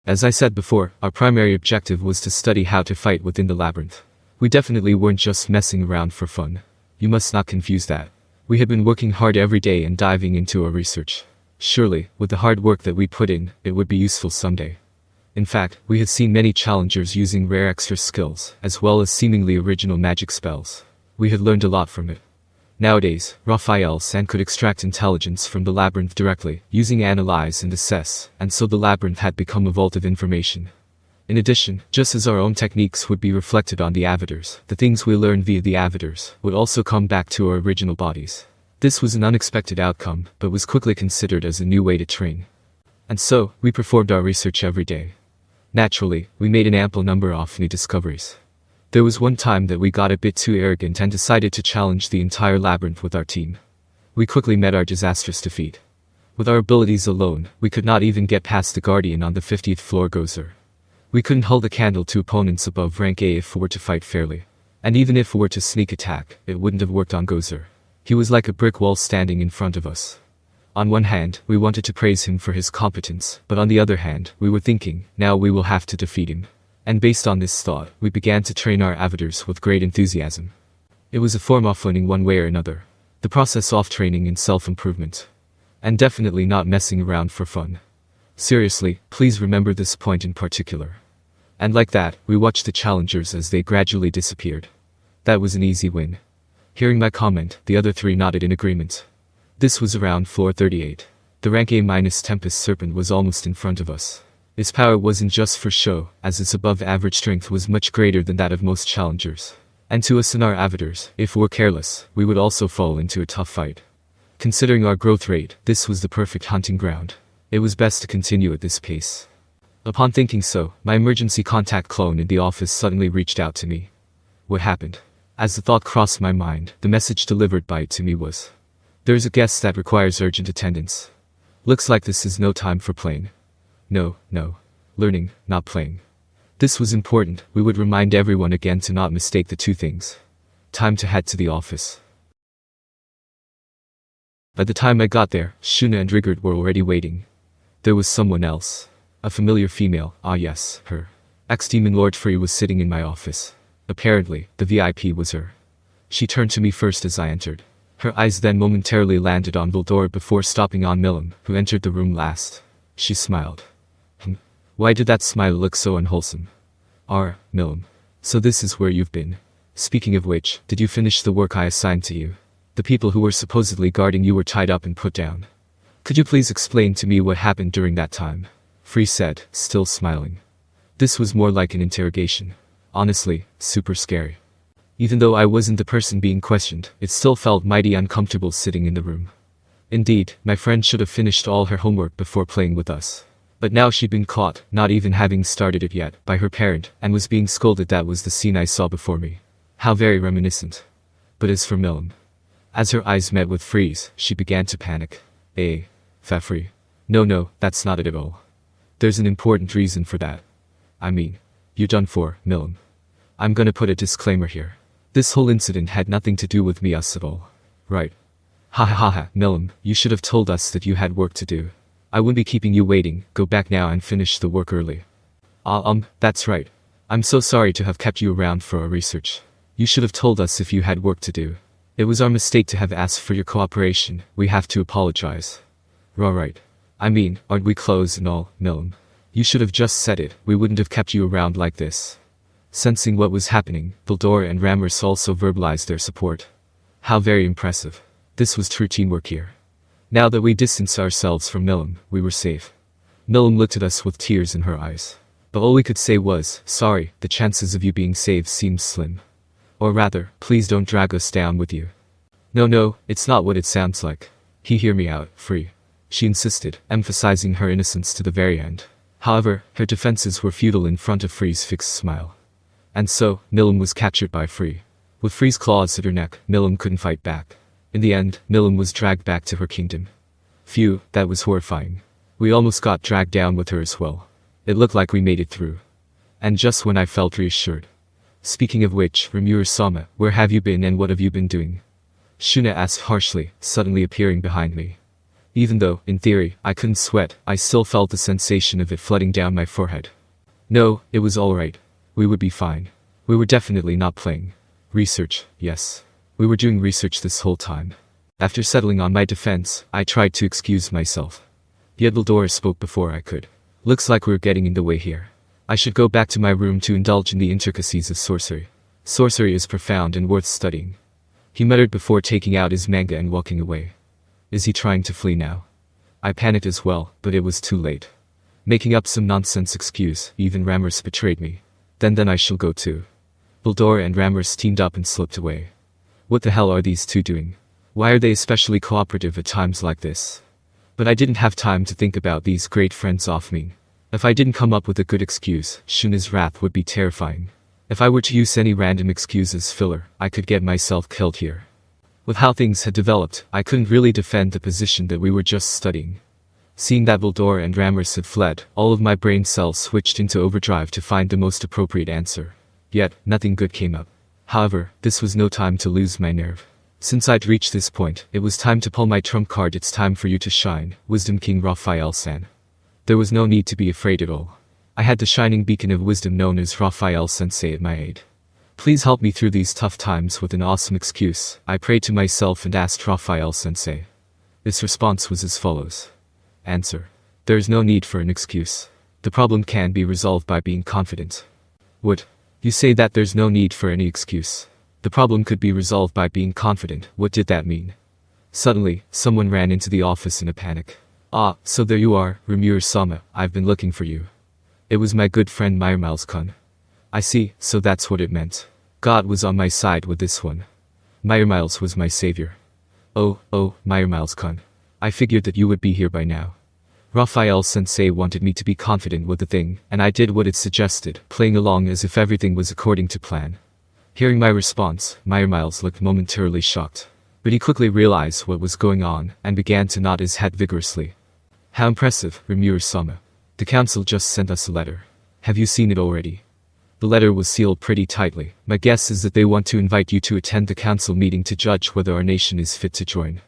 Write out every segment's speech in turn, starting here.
As I said before, our primary objective was to study how to fight within the labyrinth. We definitely weren't just messing around for fun. You must not confuse that. We had been working hard every day and diving into our research. Surely, with the hard work that we put in, it would be useful someday. In fact, we had seen many challengers using rare extra skills, as well as seemingly original magic spells. We had learned a lot from it. Nowadays, Raphael-san could extract intelligence from the labyrinth directly, using analyze and assess, and so the labyrinth had become a vault of information. In addition, just as our own techniques would be reflected on the avatars, the things we learned via the avatars would also come back to our original bodies. This was an unexpected outcome, but was quickly considered as a new way to train. And so, we performed our research every day. Naturally, we made an ample number of new discoveries. There was one time that we got a bit too arrogant and decided to challenge the entire labyrinth with our team. We quickly met our disastrous defeat. With our abilities alone, we could not even get past the Guardian on the 50th floor Gozer. We couldn't hold a candle to opponents above rank A if we were to fight fairly. And even if we were to sneak attack, it wouldn't have worked on Gozer. He was like a brick wall standing in front of us. On one hand, we wanted to praise him for his competence, but on the other hand, we were thinking, now we will have to defeat him. And based on this thought, we began to train our avatars with great enthusiasm. It was a form of learning one way or another. The process of training in self-improvement. And definitely not messing around for fun. Seriously, please remember this point in particular. And like that, we watched the challengers as they gradually disappeared. That was an easy win. Hearing my comment, the other three nodded in agreement. This was around floor 38. The rank A-Tempest serpent was almost in front of us. Its power wasn't just for show, as its above-average strength was much greater than that of most challengers. And to us and our avatars, if we were careless, we would also fall into a tough fight. Considering our growth rate, this was the perfect hunting ground. It was best to continue at this pace. Upon thinking so, my emergency contact clone in the office suddenly reached out to me. What happened? As the thought crossed my mind, the message delivered by it to me was, "There's a guest that requires urgent attendance. Looks like this is no time for playing." No. Learning, not playing. This was important. We would remind everyone again to not mistake the two things. Time to head to the office. By the time I got there, Shuna and Rigard were already waiting. There was someone else. A familiar female, ah yes, her. Ex-Demon Lord Frey was sitting in my office. Apparently, the VIP was her. She turned to me first as I entered. Her eyes then momentarily landed on Vildor before stopping on Milim, who entered the room last. She smiled. Why did that smile look so unwholesome? Milim. So this is where you've been. Speaking of which, did you finish the work I assigned to you? The people who were supposedly guarding you were tied up and put down. Could you please explain to me what happened during that time? Frey said, still smiling. This was more like an interrogation. Honestly, super scary. Even though I wasn't the person being questioned, it still felt mighty uncomfortable sitting in the room. Indeed, my friend should have finished all her homework before playing with us. But now she'd been caught, not even having started it yet, by her parent, and was being scolded. That was the scene I saw before me. How very reminiscent. But as for Milim, as her eyes met with Frey's, she began to panic. Frey. No, that's not it at all. There's an important reason for that. I mean, you're done for, Milim. I'm gonna put a disclaimer here. This whole incident had nothing to do with us at all. Right. Ha, Milim, you should have told us that you had work to do. I wouldn't be keeping you waiting. Go back now and finish the work early. That's right. I'm so sorry to have kept you around for our research. You should have told us if you had work to do. It was our mistake to have asked for your cooperation. We have to apologize. Right. I mean, aren't we close and all, Milim? You should have just said it. We wouldn't have kept you around like this. Sensing what was happening, Vildor and Ramers also verbalized their support. How very impressive. This was true teamwork here. Now that we distanced ourselves from Milim, we were safe. Milim looked at us with tears in her eyes. But all we could say was, sorry, the chances of you being saved seem slim. Or rather, please don't drag us down with you. No, it's not what it sounds like. Hear me out, Frey. She insisted, emphasizing her innocence to the very end. However, her defenses were futile in front of Frey's fixed smile. And so, Milim was captured by Frey. With Frey's claws at her neck, Milim couldn't fight back. In the end, Milim was dragged back to her kingdom. Phew, that was horrifying. We almost got dragged down with her as well. It looked like we made it through. And just when I felt reassured. Speaking of which, Rimuru-sama, where have you been and what have you been doing? Shuna asked harshly, suddenly appearing behind me. Even though, in theory, I couldn't sweat, I still felt the sensation of it flooding down my forehead. No, it was alright. We would be fine. We were definitely not playing. Research, yes. We were doing research this whole time. After settling on my defense, I tried to excuse myself. Yet Dumbledore spoke before I could. Looks like we're getting in the way here. I should go back to my room to indulge in the intricacies of sorcery. Sorcery is profound and worth studying. He muttered before taking out his manga and walking away. Is he trying to flee now? I panicked as well, but it was too late. Making up some nonsense excuse, even Rammus betrayed me. Then I shall go too. Dumbledore and Rammus teamed up and slipped away. What the hell are these two doing? Why are they especially cooperative at times like this? But I didn't have time to think about these great friends off me. If I didn't come up with a good excuse, Shuna's wrath would be terrifying. If I were to use any random excuse as filler, I could get myself killed here. With how things had developed, I couldn't really defend the position that we were just studying. Seeing that Dumbledore and Rammus had fled, all of my brain cells switched into overdrive to find the most appropriate answer. Yet, nothing good came up. However, this was no time to lose my nerve. Since I'd reached this point, it was time to pull my trump card. It's time for you to shine, Wisdom King Raphael-san. There was no need to be afraid at all. I had the shining beacon of wisdom known as Raphael-sensei at my aid. Please help me through these tough times with an awesome excuse, I prayed to myself and asked Raphael-sensei. His response was as follows. Answer. There is no need for an excuse. The problem can be resolved by being confident. What? You say that there's no need for any excuse. The problem could be resolved by being confident. What did that mean? Suddenly, someone ran into the office in a panic. Ah, so there you are, Rimuru-sama, I've been looking for you. It was my good friend Miles-kun. I see, so that's what it meant. God was on my side with this one. Miles was my savior. Oh, Miles-kun. I figured that you would be here by now. Raphael-sensei wanted me to be confident with the thing, and I did what it suggested, playing along as if everything was according to plan. Hearing my response, Miles looked momentarily shocked. But he quickly realized what was going on, and began to nod his head vigorously. How impressive, Rimuru-sama. The council just sent us a letter. Have you seen it already? The letter was sealed pretty tightly. My guess is that they want to invite you to attend the council meeting to judge whether our nation is fit to join.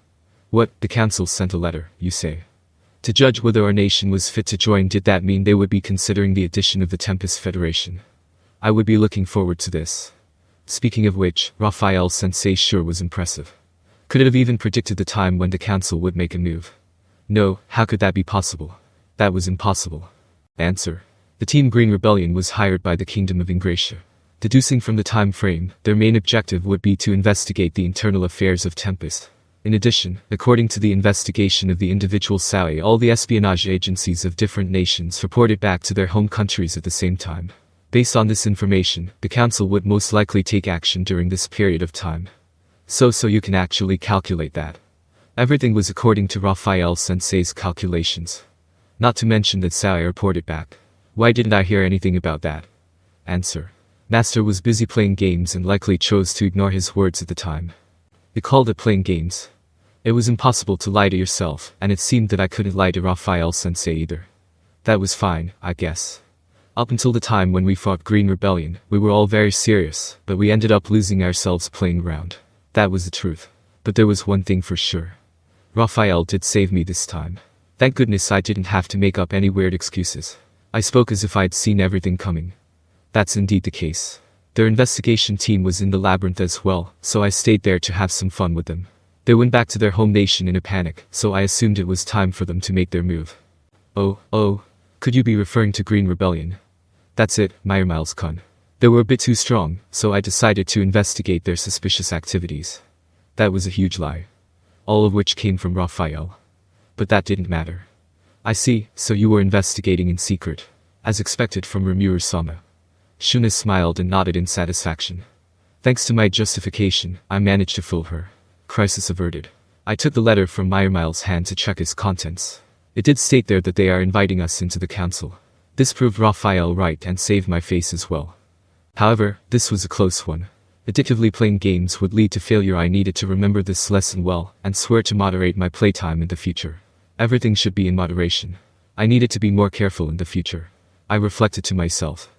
What, the council sent a letter, you say? To judge whether our nation was fit to join, did that mean they would be considering the addition of the Tempest Federation? I would be looking forward to this. Speaking of which, Raphael-sensei sure was impressive. Could it have even predicted the time when the council would make a move? No, how could that be possible? That was impossible. Answer. The Team Green Rebellion was hired by the Kingdom of Ingratia. Deducing from the time frame, their main objective would be to investigate the internal affairs of Tempest. In addition, according to the investigation of the individual SAI, all the espionage agencies of different nations reported back to their home countries at the same time. Based on this information, the council would most likely take action during this period of time. So you can actually calculate that. Everything was according to Raphael-sensei's calculations. Not to mention that SAI reported back. Why didn't I hear anything about that? Answer. Master was busy playing games and likely chose to ignore his words at the time. They called it playing games. It was impossible to lie to yourself, and it seemed that I couldn't lie to Raphael-sensei either. That was fine, I guess. Up until the time when we fought Green Rebellion, we were all very serious, but we ended up losing ourselves playing around. That was the truth. But there was one thing for sure. Raphael did save me this time. Thank goodness I didn't have to make up any weird excuses. I spoke as if I'd seen everything coming. That's indeed the case. Their investigation team was in the Labyrinth as well, so I stayed there to have some fun with them. They went back to their home nation in a panic, so I assumed it was time for them to make their move. Oh, could you be referring to Green Rebellion? That's it, Miles-kun. They were a bit too strong, so I decided to investigate their suspicious activities. That was a huge lie. All of which came from Raphael. But that didn't matter. I see, so you were investigating in secret. As expected from Rimuru-sama. Shuna smiled and nodded in satisfaction. Thanks to my justification, I managed to fool her. Crisis averted. I took the letter from Miles' hand to check its contents. It did state there that they are inviting us into the council. This proved Raphael right and saved my face as well. However, this was a close one. Addictively playing games would lead to failure. I needed to remember this lesson well, and swear to moderate my playtime in the future. Everything should be in moderation. I needed to be more careful in the future. I reflected to myself.